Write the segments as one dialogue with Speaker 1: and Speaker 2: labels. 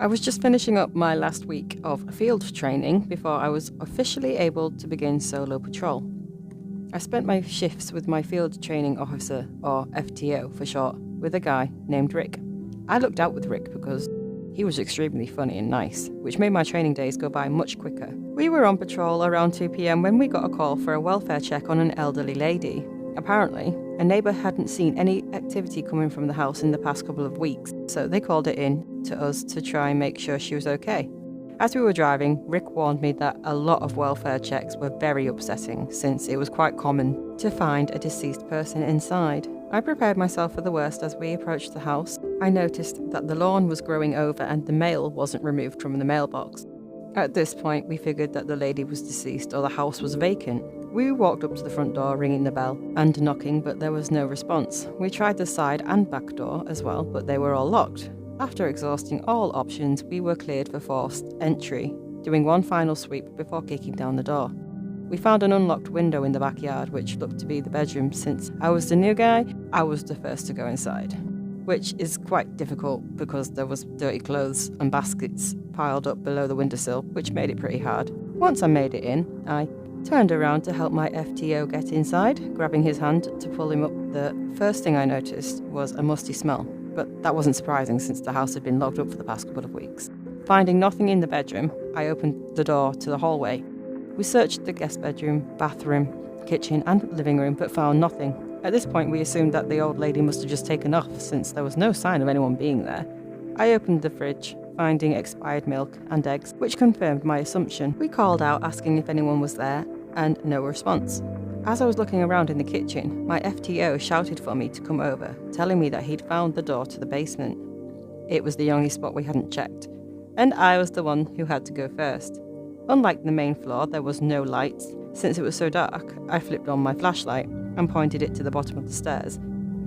Speaker 1: I was just finishing up my last week of field training before I was officially able to begin solo patrol. I spent my shifts with my field training officer, or FTO for short, with a guy named Rick. I looked out with Rick because he was extremely funny and nice, which made my training days go by much quicker. We were on patrol around 2 p.m. when we got a call for a welfare check on an elderly lady. Apparently, a neighbour hadn't seen any activity coming from the house in the past couple of weeks, so they called it in to us to try and make sure she was okay. As we were driving, Rick warned me that a lot of welfare checks were very upsetting, since it was quite common to find a deceased person inside. I prepared myself for the worst as we approached the house. I noticed that the lawn was growing over and the mail wasn't removed from the mailbox. At this point, we figured that the lady was deceased or the house was vacant. We walked up to the front door, ringing the bell and knocking, but there was no response. We tried the side and back door as well, but they were all locked. After exhausting all options, we were cleared for forced entry, doing one final sweep before kicking down the door. We found an unlocked window in the backyard, which looked to be the bedroom. Since I was the new guy, I was the first to go inside, which is quite difficult because there was dirty clothes and baskets piled up below the windowsill, which made it pretty hard. Once I made it in, I turned around to help my FTO get inside, grabbing his hand to pull him up. The first thing I noticed was a musty smell, but that wasn't surprising since the house had been locked up for the past couple of weeks. Finding nothing in the bedroom, I opened the door to the hallway. We searched the guest bedroom, bathroom, kitchen and living room, but found nothing. At this point, we assumed that the old lady must have just taken off, since there was no sign of anyone being there. I opened the fridge, finding expired milk and eggs, which confirmed my assumption. We called out asking if anyone was there, and no response. As I was looking around in the kitchen, my FTO shouted for me to come over, telling me that he'd found the door to the basement. It was the only spot we hadn't checked, and I was the one who had to go first. Unlike the main floor, there was no lights. Since it was so dark, I flipped on my flashlight and pointed it to the bottom of the stairs.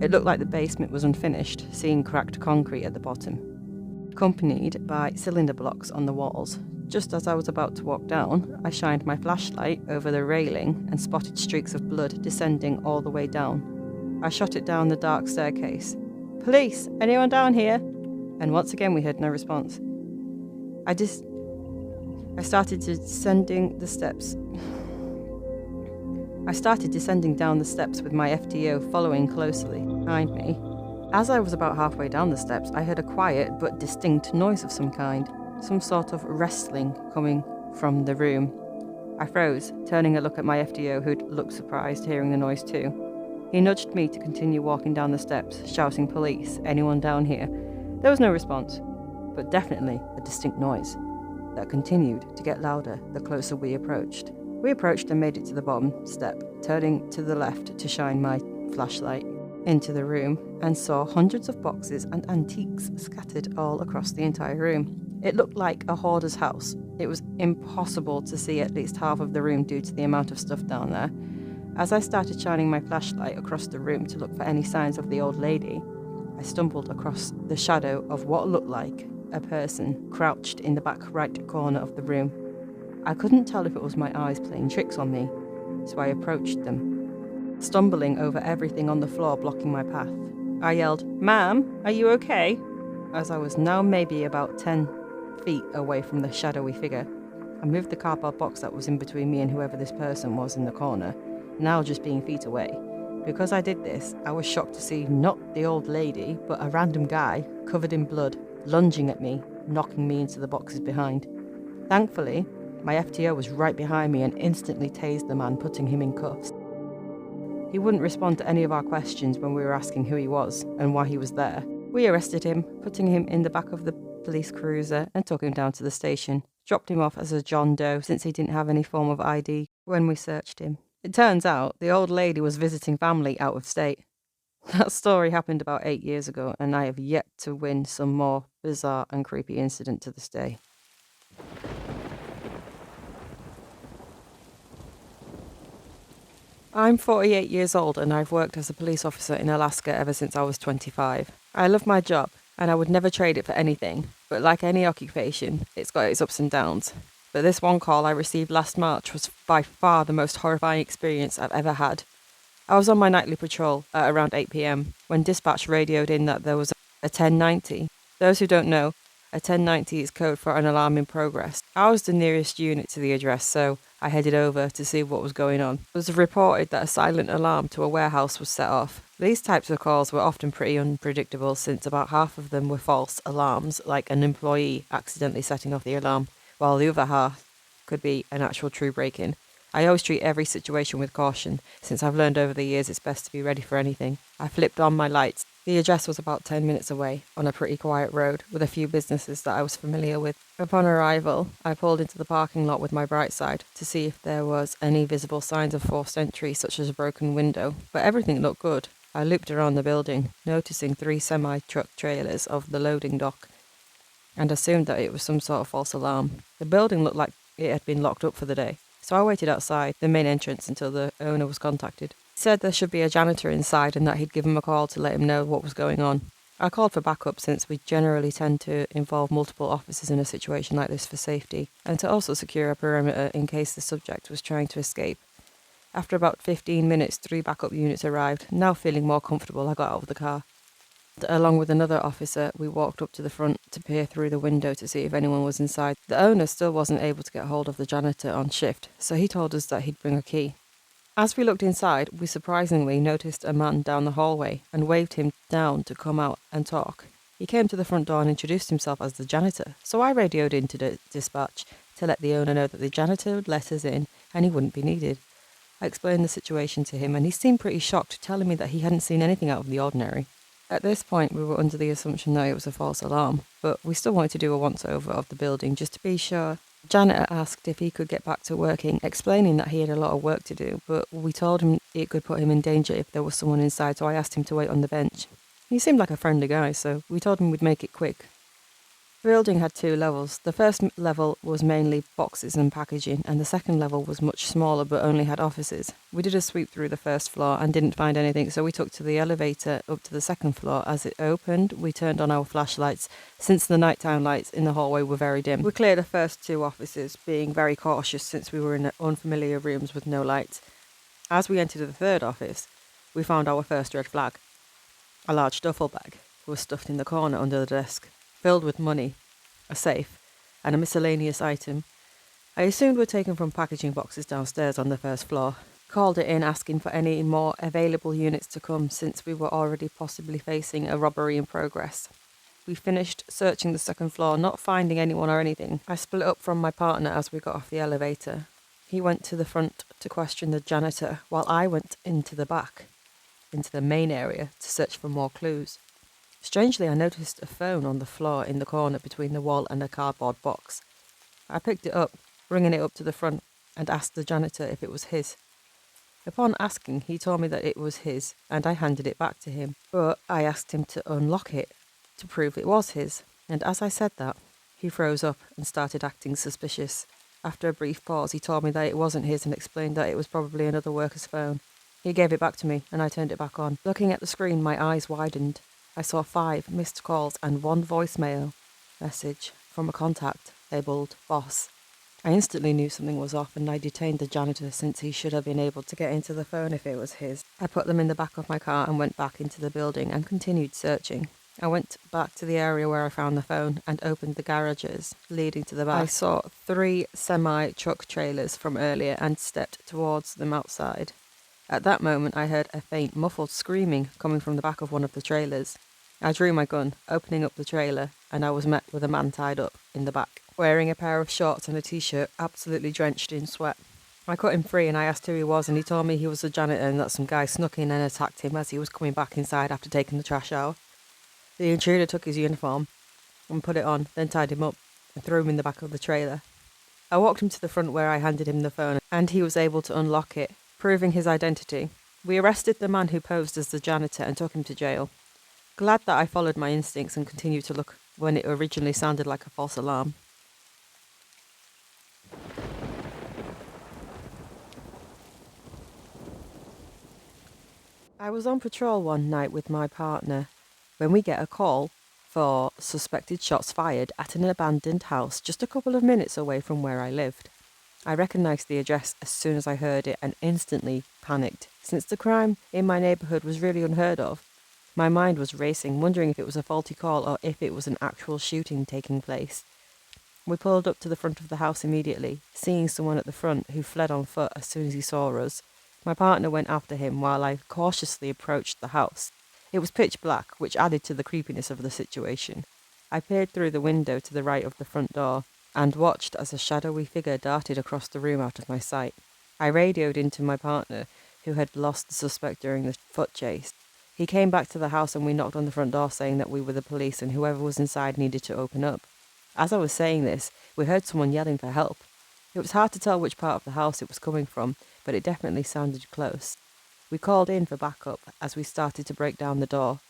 Speaker 1: It looked like the basement was unfinished, seeing cracked concrete at the bottom, accompanied by cylinder blocks on the walls. Just as I was about to walk down, I shined my flashlight over the railing and spotted streaks of blood descending all the way down. I shot it down the dark staircase. "Police! Anyone down here?" And once again we heard no response. I started descending down the steps with my FTO following closely behind me. As I was about halfway down the steps, I heard a quiet but distinct noise of some kind, some sort of wrestling coming from the room. I froze, turning a look at my FTO, who'd looked surprised hearing the noise too. He nudged me to continue walking down the steps, shouting, "Police, anyone down here?" There was no response, but definitely a distinct noise that continued to get louder the closer we approached. We approached and made it to the bottom step, turning to the left to shine my flashlight into the room, and saw hundreds of boxes and antiques scattered all across the entire room. It looked like a hoarder's house. It was impossible to see at least half of the room due to the amount of stuff down there. As I started shining my flashlight across the room to look for any signs of the old lady, I stumbled across the shadow of what looked like a person crouched in the back right corner of the room. I couldn't tell if it was my eyes playing tricks on me, so I approached them, stumbling over everything on the floor blocking my path. I yelled, "Ma'am, are you okay?" As I was now maybe about 10 feet away from the shadowy figure, I moved the cardboard box that was in between me and whoever this person was in the corner, now just being feet away. Because I did this, I was shocked to see not the old lady, but a random guy covered in blood, lunging at me, knocking me into the boxes behind. Thankfully, my FTO was right behind me and instantly tased the man, putting him in cuffs. He wouldn't respond to any of our questions when we were asking who he was and why he was there. We arrested him, putting him in the back of the police cruiser and took him down to the station. Dropped him off as a John Doe since he didn't have any form of ID when we searched him. It turns out the old lady was visiting family out of state. That story happened about 8 years ago, and I have yet to win some more bizarre and creepy incident to this day. I'm 48 years old and I've worked as a police officer in Alaska ever since I was 25. I love my job and I would never trade it for anything, but like any occupation, it's got its ups and downs. But this one call I received last March was by far the most horrifying experience I've ever had. I was on my nightly patrol at around 8 p.m. when dispatch radioed in that there was a 1090. Those who don't know, A 1090 is code for an alarm in progress. I was the nearest unit to the address, so I headed over to see what was going on. It was reported that a silent alarm to a warehouse was set off. These types of calls were often pretty unpredictable, since about half of them were false alarms, like an employee accidentally setting off the alarm, while the other half could be an actual true break-in. I always treat every situation with caution, since I've learned over the years it's best to be ready for anything. I flipped on my lights. The address was about 10 minutes away, on a pretty quiet road, with a few businesses that I was familiar with. Upon arrival, I pulled into the parking lot with my bright side to see if there was any visible signs of forced entry, such as a broken window, but everything looked good. I looped around the building, noticing 3 semi-truck trailers of the loading dock, and assumed that it was some sort of false alarm. The building looked like it had been locked up for the day, so I waited outside the main entrance until the owner was contacted. He said there should be a janitor inside and that he'd give him a call to let him know what was going on. I called for backup, since we generally tend to involve multiple officers in a situation like this for safety, and to also secure a perimeter in case the subject was trying to escape. After about 15 minutes, 3 backup units arrived. Now feeling more comfortable, I got out of the car. Along with another officer, we walked up to the front to peer through the window to see if anyone was inside. The owner still wasn't able to get hold of the janitor on shift, so he told us that he'd bring a key. As we looked inside, we surprisingly noticed a man down the hallway and waved him down to come out and talk. He came to the front door and introduced himself as the janitor, so I radioed into the dispatch to let the owner know that the janitor would let us in and he wouldn't be needed. I explained the situation to him and he seemed pretty shocked, telling me that he hadn't seen anything out of the ordinary. At this point, we were under the assumption that it was a false alarm, but we still wanted to do a once-over of the building just to be sure. The janitor asked if he could get back to working, explaining that he had a lot of work to do, but we told him it could put him in danger if there was someone inside, so I asked him to wait on the bench. He seemed like a friendly guy, so we told him we'd make it quick. The building had 2 levels. The first level was mainly boxes and packaging, and the second level was much smaller but only had offices. We did a sweep through the first floor and didn't find anything, so we took to the elevator up to the second floor. As it opened, we turned on our flashlights, since the nighttime lights in the hallway were very dim. We cleared the first 2 offices, being very cautious since we were in unfamiliar rooms with no lights. As we entered the third office, we found our first red flag. A large duffel bag was stuffed in the corner under the desk, filled with money, a safe, and a miscellaneous item. I assumed were taken from packaging boxes downstairs on the first floor. Called it in asking for any more available units to come, since we were already possibly facing a robbery in progress. We finished searching the second floor, not finding anyone or anything. I split up from my partner as we got off the elevator. He went to the front to question the janitor, while I went into the back, into the main area, to search for more clues. Strangely, I noticed a phone on the floor in the corner between the wall and a cardboard box. I picked it up, bringing it up to the front, and asked the janitor if it was his. Upon asking, he told me that it was his, and I handed it back to him. But I asked him to unlock it to prove it was his, and as I said that, he froze up and started acting suspicious. After a brief pause, he told me that it wasn't his and explained that it was probably another worker's phone. He gave it back to me, and I turned it back on. Looking at the screen, my eyes widened. I saw 5 missed calls and 1 voicemail message from a contact labelled boss. I instantly knew something was off, and I detained the janitor, since he should have been able to get into the phone if it was his. I put them in the back of my car and went back into the building and continued searching. I went back to the area where I found the phone and opened the garages leading to the back. I saw 3 semi-truck trailers from earlier and stepped towards them outside. At that moment, I heard a faint, muffled screaming coming from the back of one of the trailers. I drew my gun, opening up the trailer, and I was met with a man tied up in the back, wearing a pair of shorts and a t-shirt, absolutely drenched in sweat. I cut him free and I asked who he was, and he told me he was the janitor and that some guy snuck in and attacked him as he was coming back inside after taking the trash out. The intruder took his uniform and put it on, then tied him up and threw him in the back of the trailer. I walked him to the front where I handed him the phone, and he was able to unlock it, proving his identity. We arrested the man who posed as the janitor and took him to jail. Glad that I followed my instincts and continued to look when it originally sounded like a false alarm. I was on patrol one night with my partner when we get a call for suspected shots fired at an abandoned house just a couple of minutes away from where I lived. I recognised the address as soon as I heard it and instantly panicked, since the crime in my neighbourhood was really unheard of. My mind was racing, wondering if it was a faulty call or if it was an actual shooting taking place. We pulled up to the front of the house immediately, seeing someone at the front who fled on foot as soon as he saw us. My partner went after him while I cautiously approached the house. It was pitch black, which added to the creepiness of the situation. I peered through the window to the right of the front door and watched as a shadowy figure darted across the room out of my sight. I radioed into my partner, who had lost the suspect during the foot chase. He came back to the house and we knocked on the front door saying that we were the police and whoever was inside needed to open up. As I was saying this, we heard someone yelling for help. It was hard to tell which part of the house it was coming from, but it definitely sounded close. We called in for backup as we started to break down the door.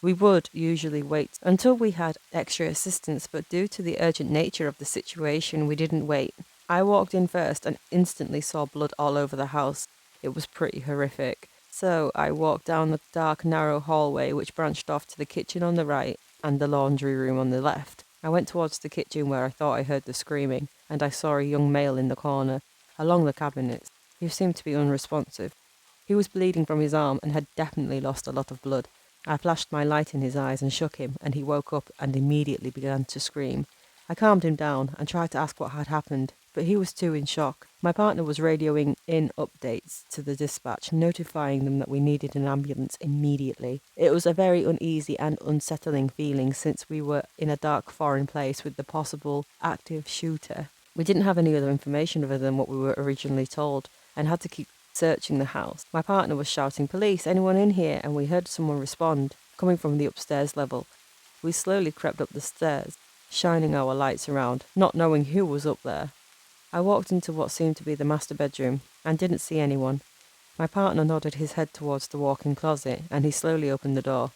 Speaker 1: We would usually wait until we had extra assistance, but due to the urgent nature of the situation, we didn't wait. I walked in first and instantly saw blood all over the house. It was pretty horrific. So I walked down the dark, narrow hallway which branched off to the kitchen on the right and the laundry room on the left. I went towards the kitchen where I thought I heard the screaming, and I saw a young male in the corner, along the cabinets. He seemed to be unresponsive. He was bleeding from his arm and had definitely lost a lot of blood. I flashed my light in his eyes and shook him, and he woke up and immediately began to scream. I calmed him down and tried to ask what had happened, but he was too in shock. My partner was radioing in updates to the dispatch, notifying them that we needed an ambulance immediately. It was a very uneasy and unsettling feeling since we were in a dark foreign place with the possible active shooter. We didn't have any other information other than what we were originally told and had to keep searching the house. My partner was shouting, "Police, anyone in here?" and we heard someone respond, coming from the upstairs level. We slowly crept up the stairs, shining our lights around, not knowing who was up there. I walked into what seemed to be the master bedroom and didn't see anyone. My partner nodded his head towards the walk-in closet and he slowly opened the door.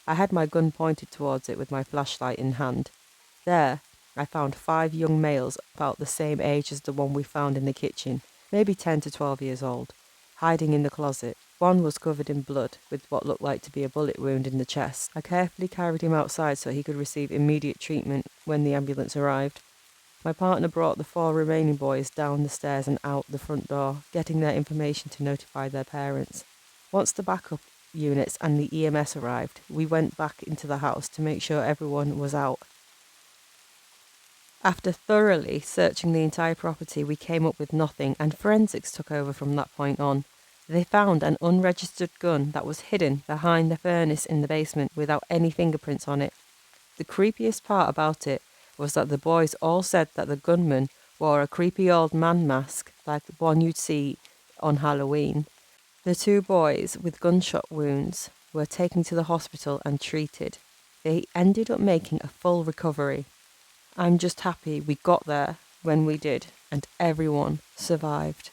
Speaker 1: I had my gun pointed towards it with my flashlight in hand. There, I found 5 young males about the same age as the one we found in the kitchen, maybe 10 to 12 years old, hiding in the closet. One was covered in blood, with what looked like to be a bullet wound in the chest. I carefully carried him outside so he could receive immediate treatment when the ambulance arrived. My partner brought the 4 remaining boys down the stairs and out the front door, getting their information to notify their parents. Once the backup units and the EMS arrived, we went back into the house to make sure everyone was out. After thoroughly searching the entire property, we came up with nothing, and forensics took over from that point on. They found an unregistered gun that was hidden behind the furnace in the basement without any fingerprints on it. The creepiest part about it was that the boys all said that the gunman wore a creepy old man mask like the one you'd see on Halloween. The 2 boys with gunshot wounds were taken to the hospital and treated. They ended up making a full recovery. I'm just happy we got there when we did and everyone survived.